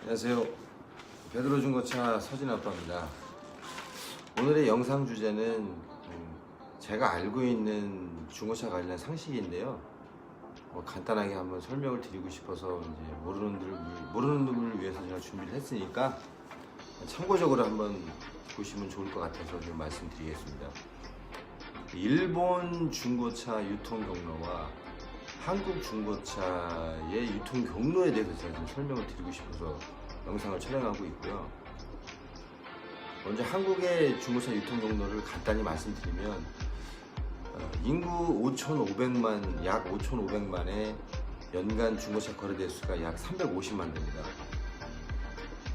안녕하세요. 베드로 중고차 서진 아빠입니다. 오늘의 영상 주제는 제가 알고 있는 중고차 관련 상식인데요. 간단하게 한번 설명을 드리고 싶어서 이제 모르는 분을 위해서 제가 준비를 했으니까 참고적으로 한번 보시면 좋을 것 같아서 좀 말씀드리겠습니다. 일본 중고차 유통 경로와 한국 중고차의 유통 경로에 대해서 제가 좀 설명을 드리고 싶어서 영상을 촬영하고 있고요. 먼저 한국의 중고차 유통 경로를 간단히 말씀드리면 인구 5,500만, 약 5,500만의 연간 중고차 거래 대수가 약 350만 대입니다.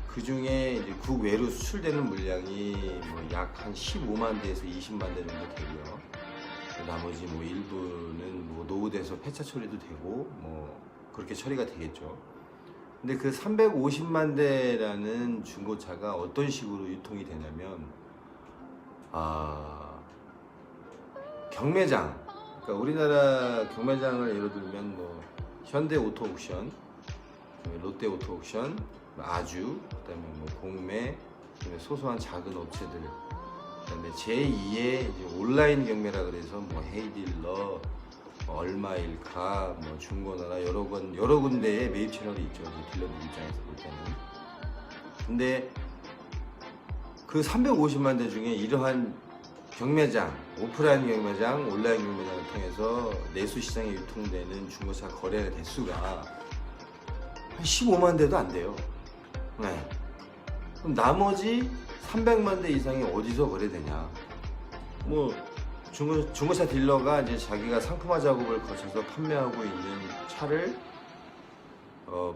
그 중에 이제 국외로 수출되는 물량이 약 한 15만 대에서 20만 대 정도 되고요. 나머지 일부는 노후돼서 폐차 처리도 되고 그렇게 처리가 되겠죠. 근데 그 350만 대라는 중고차가 어떤 식으로 유통이 되냐면 경매장, 그러니까 우리나라 경매장을 예를 들면 현대 오토 옥션, 롯데 오토 옥션, 아주, 그다음에 공매, 그다음에 소소한 작은 업체들, 그다음에 제2의 온라인 경매라 그래서 헤이딜러, 얼마일카, 중고나라 여러 군데의 매입 채널이 있죠. 딜러들 입장에서 볼 때는. 근데 그 350만 대 중에 이러한 경매장, 오프라인 경매장, 온라인 경매장을 통해서 내수 시장에 유통되는 중고차 거래 대수가 한 15만 대도 안 돼요. 네. 그럼 나머지 300만 대 이상이 어디서 거래되냐? 중고차 딜러가 이제 자기가 상품화 작업을 거쳐서 판매하고 있는 차를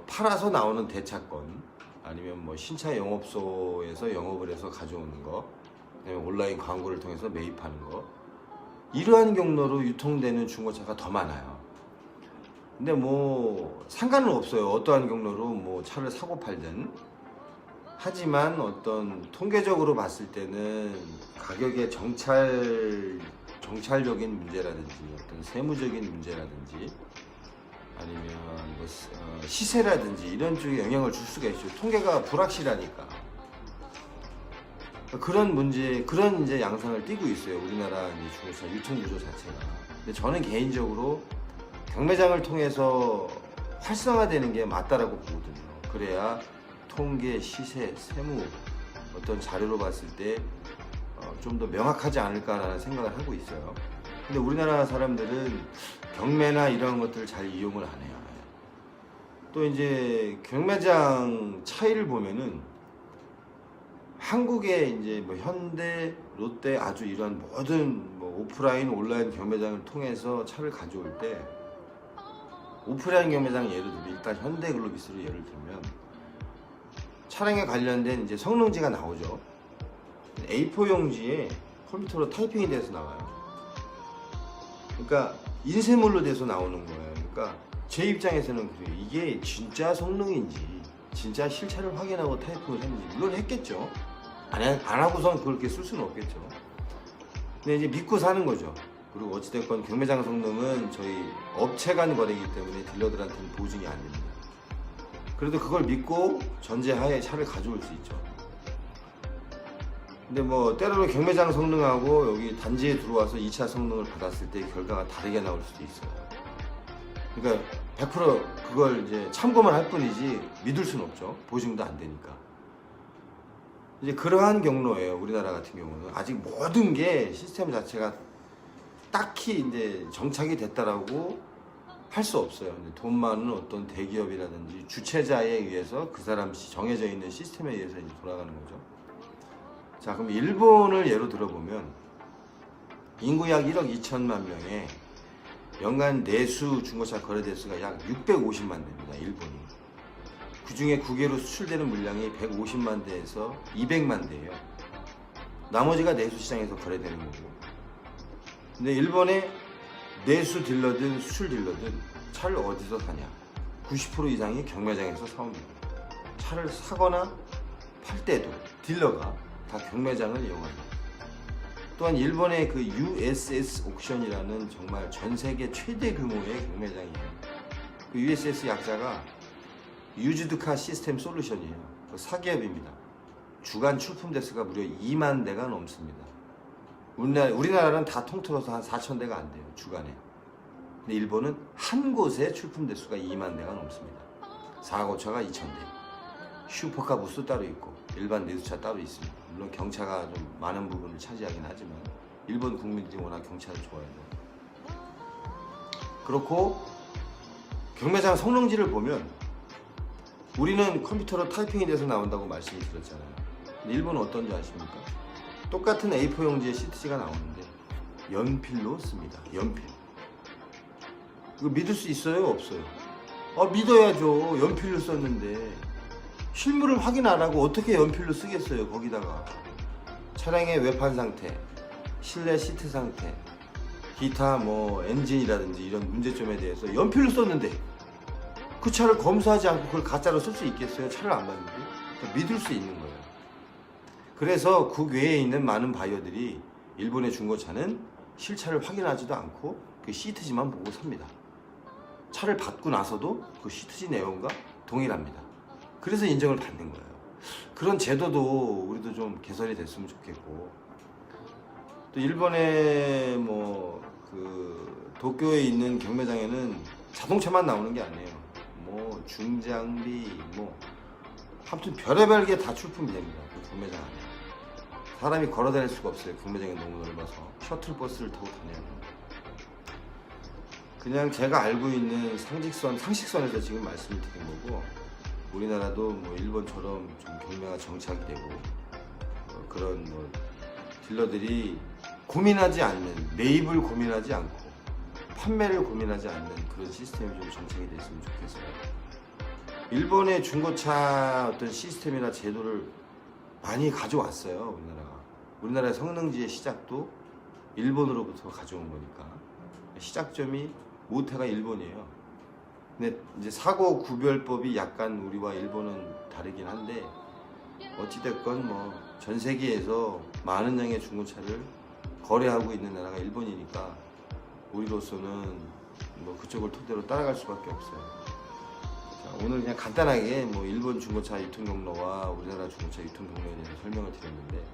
팔아서 나오는 대차권, 아니면 신차 영업소에서 영업을 해서 가져오는 거, 그다음에 온라인 광고를 통해서 매입하는 거, 이러한 경로로 유통되는 중고차가 더 많아요. 근데 상관은 없어요. 어떠한 경로로 차를 사고 팔든. 하지만 어떤 통계적으로 봤을 때는 가격의 정찰적인 문제라든지 어떤 세무적인 문제라든지 아니면 시세라든지 이런 쪽에 영향을 줄 수가 있죠. 통계가 불확실하니까. 그런 문제, 그런 이제 양상을 띠고 있어요. 우리나라 중고차 유통 구조 자체가. 근데 저는 개인적으로 경매장을 통해서 활성화되는 게 맞다라고 보거든요. 그래야 통계, 시세, 세무 어떤 자료로 봤을 때 좀 더 명확하지 않을까라는 생각을 하고 있어요. 근데 우리나라 사람들은 경매나 이런 것들을 잘 이용을 안 해요. 또 이제 경매장 차이를 보면은 한국의 이제 현대, 롯데, 아주 이런 모든 오프라인, 온라인 경매장을 통해서 차를 가져올 때 오프라인 경매장 예를 들면 일단 현대글로비스로 예를 들면 차량에 관련된 이제 성능지가 나오죠. A4 용지에 컴퓨터로 타이핑이 돼서 나와요. 그러니까 인쇄물로 돼서 나오는 거예요. 그러니까 제 입장에서는 그래요. 이게 진짜 성능인지, 진짜 실체를 확인하고 타이핑을 했는지, 물론 했겠죠. 안 하고선 그렇게 쓸 수는 없겠죠. 근데 이제 믿고 사는 거죠. 그리고 어찌됐건 경매장 성능은 저희 업체 간 거래이기 때문에 딜러들한테는 보증이 안 됩니다. 그래도 그걸 믿고 전제하에 차를 가져올 수 있죠. 근데 때로는 경매장 성능하고 여기 단지에 들어와서 2차 성능을 받았을 때 결과가 다르게 나올 수도 있어요. 그러니까 100% 그걸 이제 참고만 할 뿐이지 믿을 수는 없죠. 보증도 안 되니까. 이제 그러한 경로예요. 우리나라 같은 경우는 아직 모든 게 시스템 자체가 딱히 이제 정착이 됐다라고 할 수 없어요. 돈 많은 어떤 대기업이라든지 주체자에 의해서 그 사람 정해져 있는 시스템에 의해서 이제 돌아가는 거죠. 자, 그럼 일본을 예로 들어보면 인구 약 1억 2천만 명에 연간 내수 중고차 거래 대수가 약 650만 대입니다. 일본이. 그 중에 국외로 수출되는 물량이 150만 대에서 200만 대예요. 나머지가 내수 시장에서 거래되는 거고. 근데 일본의 내수 딜러든 수출 딜러든 차를 어디서 사냐? 90% 이상이 경매장에서 사옵니다. 차를 사거나 팔 때도 딜러가 다 경매장을 이용합니다. 또한 일본의 그 USS 옥션이라는 정말 전 세계 최대 규모의 경매장이에요. 그 USS 약자가 유즈드카 시스템 솔루션이에요. 사기업입니다. 주간 출품 대수가 무려 2만 대가 넘습니다. 우리나라는 다 통틀어서 한 4천 대가 안 돼요, 주간에. 근데 일본은 한 곳에 출품 대수가 2만 대가 넘습니다. 사고차가 2천 대, 슈퍼카 부스 따로 있고 일반 내수차 따로 있습니다. 물론 경차가 좀 많은 부분을 차지하긴 하지만 일본 국민들이 워낙 경차를 좋아해요. 그렇고 경매장 성능지를 보면 우리는 컴퓨터로 타이핑이 돼서 나온다고 말씀을 드렸잖아요. 근데 일본은 어떤지 아십니까? 똑같은 A4 용지에 시트지가 나오는데 연필로 씁니다. 연필. 이거 믿을 수 있어요? 없어요? 믿어야죠. 연필로 썼는데 실물을 확인 안 하고 어떻게 연필로 쓰겠어요? 거기다가 차량의 외판 상태, 실내 시트 상태, 기타 뭐 엔진이라든지 이런 문제점에 대해서 연필로 썼는데 그 차를 검수하지 않고 그걸 가짜로 쓸 수 있겠어요? 차를 안 봤는데. 그러니까 믿을 수 있는 거예요. 그래서 국외에 있는 많은 바이어들이 일본의 중고차는 실차를 확인하지도 않고 그 시트지만 보고 삽니다. 차를 받고 나서도 그 시트지 내용과 동일합니다. 그래서 인정을 받는 거예요. 그런 제도도 우리도 좀 개선이 됐으면 좋겠고, 또 일본의 그 도쿄에 있는 경매장에는 자동차만 나오는 게 아니에요. 뭐 중장비 아무튼 별의별 게 다 출품이 됩니다. 그 경매장 안에 사람이 걸어 다닐 수가 없어요. 경매장이 너무 넓어서 셔틀버스를 타고 다녀야 됩니다. 그냥 제가 알고 있는 상식선에서 지금 말씀을 드린 거고, 우리나라도 뭐 일본처럼 좀 경매가 정착이 되고 그런 딜러들이 고민하지 않는, 매입을 고민하지 않고 판매를 고민하지 않는 그런 시스템이 좀 정착이 됐으면 좋겠어요. 일본의 중고차 어떤 시스템이나 제도를 많이 가져왔어요. 우리나라의 성능지의 시작도 일본으로부터 가져온 거니까 시작점이 모태가 일본이에요. 근데 이제 사고 구별법이 약간 우리와 일본은 다르긴 한데, 어찌됐건 전 세계에서 많은 양의 중고차를 거래하고 있는 나라가 일본이니까 우리로서는 그쪽을 토대로 따라갈 수밖에 없어요. 자, 오늘 그냥 간단하게 일본 중고차 유통 경로와 우리나라 중고차 유통 경로에 대해서 설명을 드렸는데,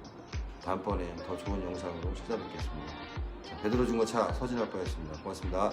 다음번에 더 좋은 영상으로 찾아뵙겠습니다. 자, 베드로 중고차 서진아빠였습니다. 고맙습니다.